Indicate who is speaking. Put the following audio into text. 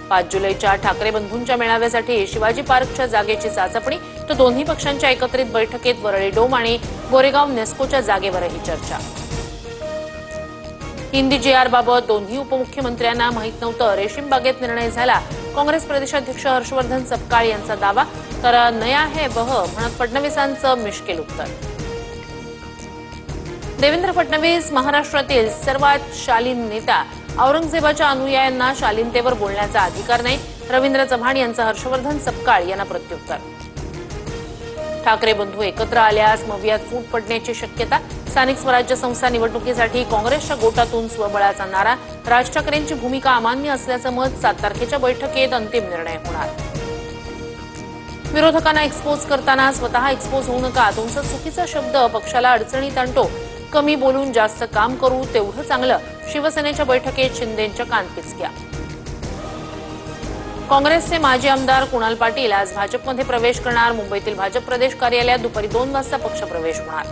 Speaker 1: 5 जुलैच्या ठाकरे बंधूंच्या मेळाव्यासाठी शिवाजी पार्कच्या जागेची चाचपणी तर दोन्ही पक्षांच्या एकत्रित बैठकीत वरळी डोम आणि गोरेगाव नेस्कोच्या जागेवरही चर्चा। हिंदी GR-बाबत दोन्ही उपमुख्यमंत्र्यांना माहित नव्हतं, रेशीम बागेत निर्णय झाला, काँग्रेस प्रदेशाध्यक्ष हर्षवर्धन सपकाळ यांचा दावा, तर नया है वह म्हणत फडणवीसांचं मिश्किल उत्तर। देवेंद्र फडणवीस महाराष्ट्रातील सर्वात शालीन नेता, औरंगजेबाच्या अनुयायांना शालीनतेवर बोलण्याचा अधिकार नाही, रवींद्र चव्हाण यांचं हर्षवर्धन सपकाळ यांना प्रत्युत्तर। ठाकरे बंधू एकत्र आल्यास मवियात फूट पडण्याची शक्यता, स्थानिक स्वराज्य संस्था निवडणुकीसाठी काँग्रेसच्या गोटातून स्वबळाचा नारा, राज ठाकरेंची भूमिका अमान्य असल्याचं मत, 7 तारखेच्या बैठकीत अंतिम निर्णय होणार। विरोधकांना एक्सपोज करताना स्वतः एक्सपोज होऊ नका, तुमचा चुकीचा शब्द पक्षाला अडचणीत आणतो, कमी बोलून जास्त काम करू तेवढं चांगलं, शिवसेनेच्या बैठकीत शिंदेंच्या कानपिचक्या। काँग्रेसचे माजी आमदार कुणाल पाटील आज भाजपमध्ये प्रवेश करणार, मुंबईतील भाजप प्रदेश कार्यालयात दुपारी 2 वाजता पक्षप्रवेश होणार।